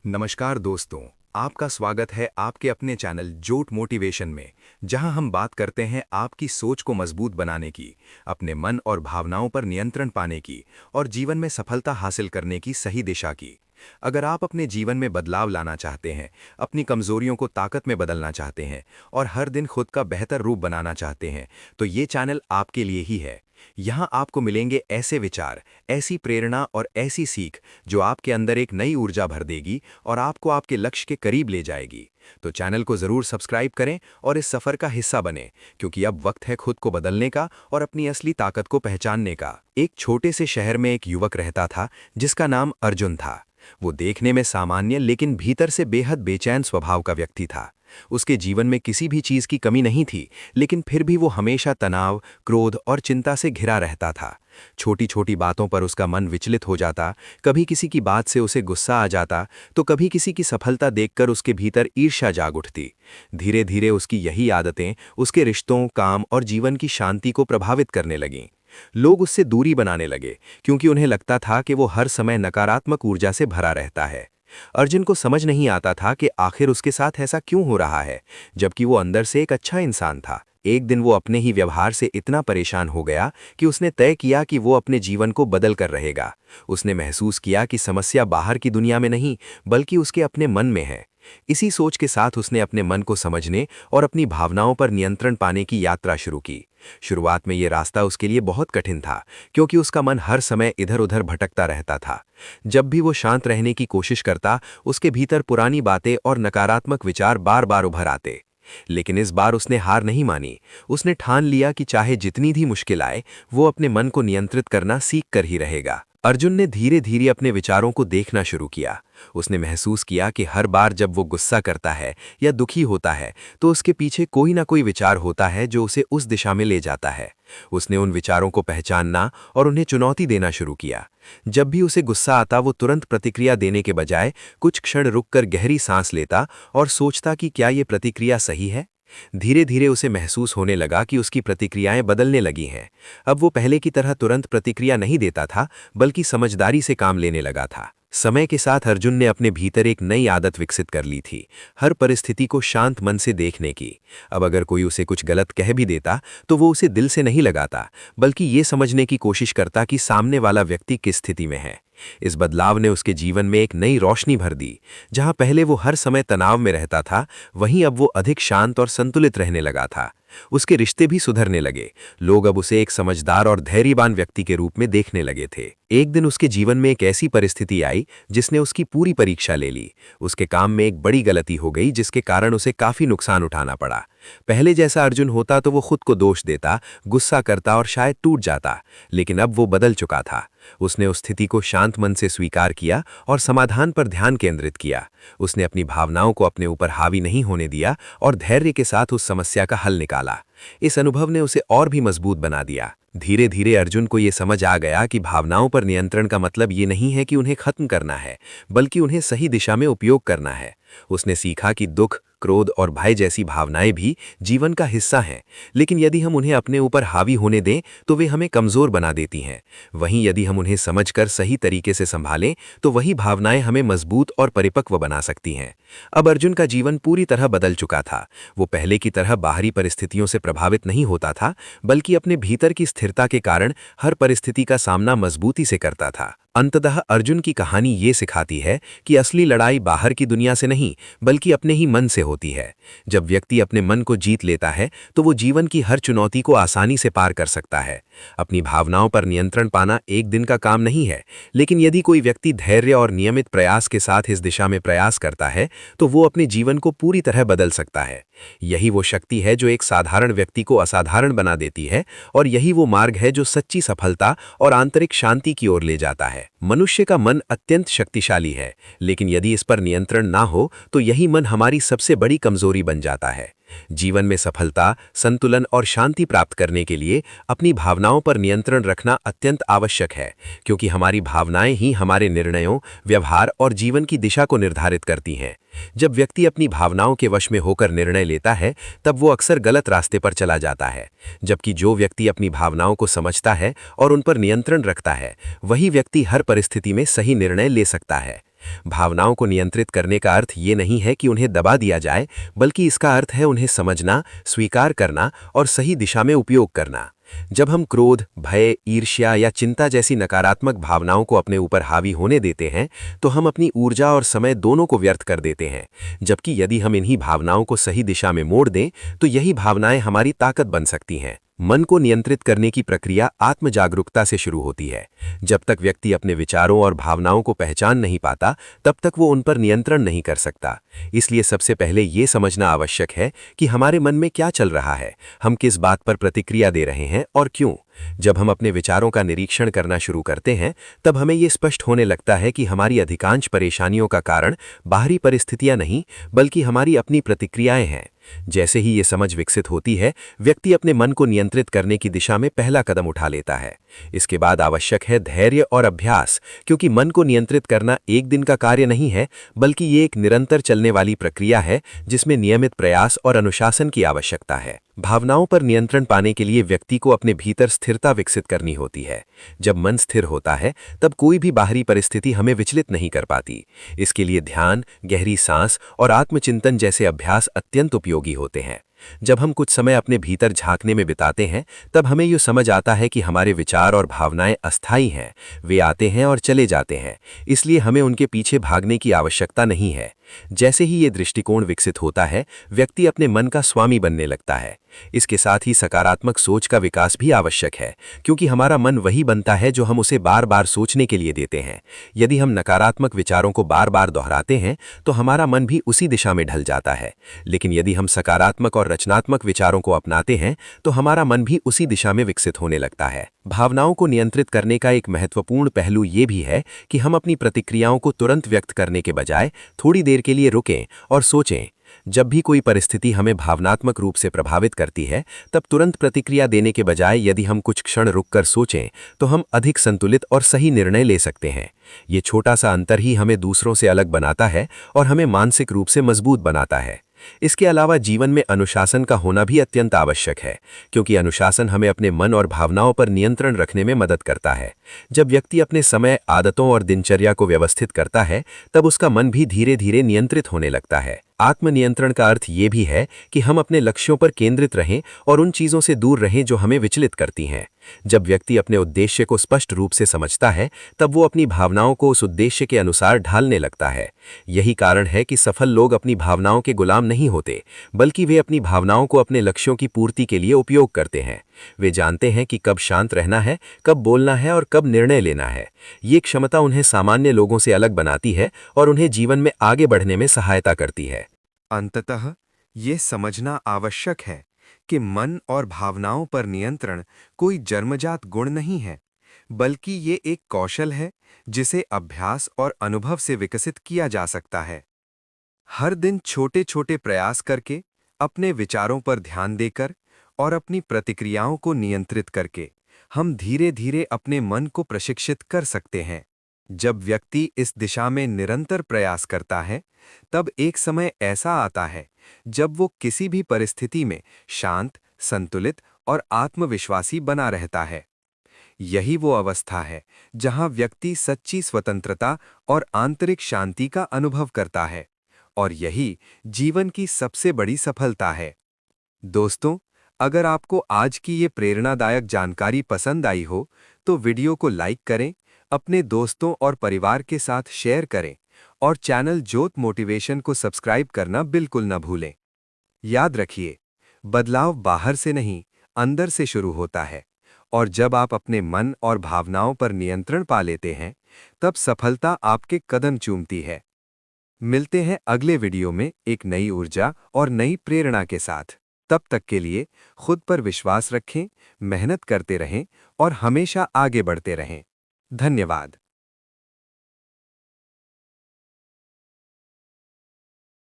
नमस्कार दोस्तों, आपका स्वागत है आपके अपने चैनल जोट मोटिवेशन में, जहां हम बात करते हैं आपकी सोच को मजबूत बनाने की, अपने मन और भावनाओं पर नियंत्रण पाने की और जीवन में सफलता हासिल करने की सही दिशा की। अगर आप अपने जीवन में बदलाव लाना चाहते हैं, अपनी कमजोरियों को ताकत में बदलना चाहते हैं और हर दिन खुद का बेहतर रूप बनाना चाहते हैं, तो ये चैनल आपके लिए ही है। यहाँ आपको मिलेंगे ऐसे विचार, ऐसी प्रेरणा और ऐसी सीख जो आपके अंदर एक नई ऊर्जा भर देगी और आपको आपके लक्ष्य के करीब ले जाएगी। तो चैनल को जरूर सब्सक्राइब करें और इस सफर का हिस्सा बनें, क्योंकि अब वक्त है खुद को बदलने का और अपनी असली ताकत को पहचानने का। एक छोटे से शहर में एक युवक रहता था जिसका नाम अर्जुन था। वो देखने में सामान्य लेकिन भीतर से बेहद बेचैन स्वभाव का व्यक्ति था। उसके जीवन में किसी भी चीज की कमी नहीं थी, लेकिन फिर भी वो हमेशा तनाव, क्रोध और चिंता से घिरा रहता था। छोटी छोटी बातों पर उसका मन विचलित हो जाता, कभी किसी की बात से उसे गुस्सा आ जाता, तो कभी किसी की सफलता देखकर उसके भीतर ईर्ष्या जाग उठती। धीरे धीरे उसकी यही आदतें उसके रिश्तों, काम और जीवन की शांति को प्रभावित करने लगीं। लोग उससे दूरी बनाने लगे, क्योंकि उन्हें लगता था कि वो हर समय नकारात्मक ऊर्जा से भरा रहता है। अर्जुन को समझ नहीं आता था कि आखिर उसके साथ ऐसा क्यों हो रहा है, जबकि वो अंदर से एक अच्छा इंसान था। एक दिन वो अपने ही व्यवहार से इतना परेशान हो गया कि उसने तय किया कि वो अपने जीवन को बदल कर रहेगा। उसने महसूस किया कि समस्या बाहर की दुनिया में नहीं, बल्कि उसके अपने मन में है। इसी सोच के साथ उसने अपने मन को समझने और अपनी भावनाओं पर नियंत्रण पाने की यात्रा शुरू की। शुरुआत में ये रास्ता उसके लिए बहुत कठिन था, क्योंकि उसका मन हर समय इधर-उधर भटकता रहता था। जब भी वो शांत रहने की कोशिश करता, उसके भीतर पुरानी बातें और नकारात्मक विचार बार-बार उभर आते। लेकिन इस बार उसने हार नहीं मानी। उसने ठान लिया कि चाहे जितनी भी मुश्किल आए, वो अपने मन को नियंत्रित करना सीख कर ही रहेगा। अर्जुन ने धीरे धीरे अपने विचारों को देखना शुरू किया। उसने महसूस किया कि हर बार जब वो गुस्सा करता है या दुखी होता है, तो उसके पीछे कोई ना कोई विचार होता है जो उसे उस दिशा में ले जाता है। उसने उन विचारों को पहचानना और उन्हें चुनौती देना शुरू किया। जब भी उसे गुस्सा आता, वो तुरंत प्रतिक्रिया देने के बजाय कुछ क्षण रुककर गहरी सांस लेता और सोचता कि क्या ये प्रतिक्रिया सही है। धीरे धीरे उसे महसूस होने लगा कि उसकी प्रतिक्रियाएं बदलने लगी हैं। अब वो पहले की तरह तुरंत प्रतिक्रिया नहीं देता था, बल्कि समझदारी से काम लेने लगा था। समय के साथ अर्जुन ने अपने भीतर एक नई आदत विकसित कर ली थी, हर परिस्थिति को शांत मन से देखने की। अब अगर कोई उसे कुछ गलत कह भी देता, तो वो उसे दिल से नहीं लगाता, बल्कि ये समझने की कोशिश करता कि सामने वाला व्यक्ति किस स्थिति में है। इस बदलाव ने उसके जीवन में एक नई रोशनी भर दी। जहां पहले वो हर समय तनाव में रहता था, वहीं अब वो अधिक शांत और संतुलित रहने लगा था। उसके रिश्ते भी सुधरने लगे। लोग अब उसे एक समझदार और धैर्यवान व्यक्ति के रूप में देखने लगे थे। एक दिन उसके जीवन में एक ऐसी परिस्थिति आई जिसने उसकी पूरी परीक्षा ले ली। उसके काम में एक बड़ी गलती हो गई, जिसके कारण उसे काफी नुकसान उठाना पड़ा। पहले जैसा अर्जुन होता तो वो खुद को दोष देता, गुस्सा करता और शायद टूट जाता, लेकिन अब वो बदल चुका था। उसने उस स्थिति को शांत मन से स्वीकार किया और समाधान पर ध्यान केंद्रित किया। उसने अपनी भावनाओं को अपने ऊपर हावी नहीं होने दिया और धैर्य के साथ उस समस्या का हल निकाला। इस अनुभव ने उसे और भी मजबूत बना दिया। धीरे धीरे अर्जुन को ये समझ आ गया कि भावनाओं पर नियंत्रण का मतलब ये नहीं है कि उन्हें खत्म करना है, बल्कि उन्हें सही दिशा में उपयोग करना है। उसने सीखा कि दुख, क्रोध और भय जैसी भावनाएं भी जीवन का हिस्सा हैं, लेकिन यदि हम उन्हें अपने ऊपर हावी होने दें तो वे हमें कमजोर बना देती हैं। वहीं यदि हम उन्हें समझकर सही तरीके से संभालें तो वही भावनाएं हमें मजबूत और परिपक्व बना सकती हैं। अब अर्जुन का जीवन पूरी तरह बदल चुका था। वो पहले की तरह बाहरी परिस्थितियों से प्रभावित नहीं होता था, बल्कि अपने भीतर की स्थिरता के कारण हर परिस्थिति का सामना मजबूती से करता था। अंततः अर्जुन की कहानी ये सिखाती है कि असली लड़ाई बाहर की दुनिया से नहीं, बल्कि अपने ही मन से होती है। जब व्यक्ति अपने मन को जीत लेता है, तो वो जीवन की हर चुनौती को आसानी से पार कर सकता है। अपनी भावनाओं पर नियंत्रण पाना एक दिन का काम नहीं है, लेकिन यदि कोई व्यक्ति धैर्य और नियमित प्रयास के साथ इस दिशा में प्रयास करता है, तो वो अपने जीवन को पूरी तरह बदल सकता है। यही वो शक्ति है जो एक साधारण व्यक्ति को असाधारण बना देती है, और यही वो मार्ग है जो सच्ची सफलता और आंतरिक शांति की ओर ले जाता है। मनुष्य का मन अत्यंत शक्तिशाली है, लेकिन यदि इस पर नियंत्रण ना हो तो यही मन हमारी सबसे बड़ी कमजोरी बन जाता है। जीवन में सफलता, संतुलन और शांति प्राप्त करने के लिए अपनी भावनाओं पर नियंत्रण रखना अत्यंत आवश्यक है, क्योंकि हमारी भावनाएं ही हमारे निर्णयों, व्यवहार और जीवन की दिशा को निर्धारित करती हैं। जब व्यक्ति अपनी भावनाओं के वश में होकर निर्णय लेता है, तब वो अक्सर गलत रास्ते पर चला जाता है, जबकि जो व्यक्ति अपनी भावनाओं को समझता है और उन पर नियंत्रण रखता है, वही व्यक्ति हर परिस्थिति में सही निर्णय ले सकता है। भावनाओं को नियंत्रित करने का अर्थ ये नहीं है कि उन्हें दबा दिया जाए, बल्कि इसका अर्थ है उन्हें समझना, स्वीकार करना और सही दिशा में उपयोग करना। जब हम क्रोध, भय, ईर्ष्या या चिंता जैसी नकारात्मक भावनाओं को अपने ऊपर हावी होने देते हैं, तो हम अपनी ऊर्जा और समय दोनों को व्यर्थ कर देते हैं। जबकि यदि हम इन्हीं भावनाओं को सही दिशा में मोड़ दें, तो यही भावनाएं हमारी ताकत बन सकती हैं। मन को नियंत्रित करने की प्रक्रिया आत्म जागरूकता से शुरू होती है। जब तक व्यक्ति अपने विचारों और भावनाओं को पहचान नहीं पाता, तब तक वो उन पर नियंत्रण नहीं कर सकता। इसलिए सबसे पहले ये समझना आवश्यक है कि हमारे मन में क्या चल रहा है, हम किस बात पर प्रतिक्रिया दे रहे हैं और क्यों। जब हम अपने विचारों का निरीक्षण करना शुरू करते हैं, तब हमें ये स्पष्ट होने लगता है कि हमारी अधिकांश परेशानियों का कारण बाहरी परिस्थितियां नहीं, बल्कि हमारी अपनी प्रतिक्रियाएं हैं। जैसे ही ये समझ विकसित होती है, व्यक्ति अपने मन को नियंत्रित करने की दिशा में पहला कदम उठा लेता है। इसके बाद आवश्यक है धैर्य और अभ्यास, क्योंकि मन को नियंत्रित करना एक दिन का कार्य नहीं है, बल्कि ये एक निरंतर चलने वाली प्रक्रिया है जिसमें नियमित प्रयास और अनुशासन की आवश्यकता है। भावनाओं पर नियंत्रण पाने के लिए व्यक्ति को अपने भीतर स्थिरता विकसित करनी होती है। जब मन स्थिर होता है, तब कोई भी बाहरी परिस्थिति हमें विचलित नहीं कर पाती। इसके लिए ध्यान, गहरी सांस और आत्मचिंतन जैसे अभ्यास अत्यंत उपयोगी होते हैं। जब हम कुछ समय अपने भीतर झांकने में बिताते हैं, तब हमें ये समझ आता है कि हमारे विचार और भावनाएं अस्थायी हैं। वे आते हैं और चले जाते हैं, इसलिए हमें उनके पीछे भागने की आवश्यकता नहीं है। जैसे ही ये दृष्टिकोण विकसित होता है, व्यक्ति अपने मन का स्वामी बनने लगता है। इसके साथ ही सकारात्मक सोच का विकास भी आवश्यक है, क्योंकि हमारा मन वही बनता है जो हम उसे बार बार सोचने के लिए देते हैं। यदि हम नकारात्मक विचारों को बार बार दोहराते हैं, तो हमारा मन भी उसी दिशा में ढल जाता है। लेकिन यदि हम सकारात्मक और रचनात्मक विचारों को अपनाते हैं, तो हमारा मन भी उसी दिशा में विकसित होने लगता है। भावनाओं को नियंत्रित करने का एक महत्वपूर्ण पहलू ये भी है कि हम अपनी प्रतिक्रियाओं को तुरंत व्यक्त करने के बजाय थोड़ी देर के लिए रुकें और सोचें। जब भी कोई परिस्थिति हमें भावनात्मक रूप से प्रभावित करती है, तब तुरंत प्रतिक्रिया देने के बजाय यदि हम कुछ क्षण रुककर सोचें, तो हम अधिक संतुलित और सही निर्णय ले सकते हैं। ये छोटा सा अंतर ही हमें दूसरों से अलग बनाता है और हमें मानसिक रूप से मजबूत बनाता है। इसके अलावा जीवन में अनुशासन का होना भी अत्यंत आवश्यक है, क्योंकि अनुशासन हमें अपने मन और भावनाओं पर नियंत्रण रखने में मदद करता है। जब व्यक्ति अपने समय, आदतों और दिनचर्या को व्यवस्थित करता है, तब उसका मन भी धीरे धीरे नियंत्रित होने लगता है। आत्मनियंत्रण का अर्थ ये भी है कि हम अपने लक्ष्यों पर केंद्रित रहें और उन चीज़ों से दूर रहें जो हमें विचलित करती हैं। जब व्यक्ति अपने उद्देश्य को स्पष्ट रूप से समझता है, तब वो अपनी भावनाओं को उस उद्देश्य के अनुसार ढालने लगता है। यही कारण है कि सफल लोग अपनी भावनाओं के गुलाम नहीं होते, बल्कि वे अपनी भावनाओं को अपने लक्ष्यों की पूर्ति के लिए उपयोग करते हैं। वे जानते हैं कि कब शांत रहना है, कब बोलना है और कब निर्णय लेना है। ये क्षमता उन्हें सामान्य लोगों से अलग बनाती है और उन्हें जीवन में आगे बढ़ने में सहायता करती है। अंततः ये समझना आवश्यक है कि मन और भावनाओं पर नियंत्रण कोई जन्मजात गुण नहीं है, बल्कि ये एक कौशल है जिसे अभ्यास और अनुभव से विकसित किया जा सकता है। हर दिन छोटे छोटे प्रयास करके, अपने विचारों पर ध्यान देकर और अपनी प्रतिक्रियाओं को नियंत्रित करके हम धीरे धीरे अपने मन को प्रशिक्षित कर सकते हैं। जब व्यक्ति इस दिशा में निरंतर प्रयास करता है, तब एक समय ऐसा आता है जब वो किसी भी परिस्थिति में शांत, संतुलित और आत्मविश्वासी बना रहता है। यही वो अवस्था है जहां व्यक्ति सच्ची स्वतंत्रता और आंतरिक शांति का अनुभव करता है, और यही जीवन की सबसे बड़ी सफलता है। दोस्तों, अगर आपको आज की ये प्रेरणादायक जानकारी पसंद आई हो, तो वीडियो को लाइक करें, अपने दोस्तों और परिवार के साथ शेयर करें और चैनल ज्योत मोटिवेशन को सब्सक्राइब करना बिल्कुल न भूलें। याद रखिए, बदलाव बाहर से नहीं, अंदर से शुरू होता है, और जब आप अपने मन और भावनाओं पर नियंत्रण पा लेते हैं, तब सफलता आपके कदम चूमती है। मिलते हैं अगले वीडियो में एक नई ऊर्जा और नई प्रेरणा के साथ। तब तक के लिए खुद पर विश्वास रखें, मेहनत करते रहें और हमेशा आगे बढ़ते रहें। धन्यवाद।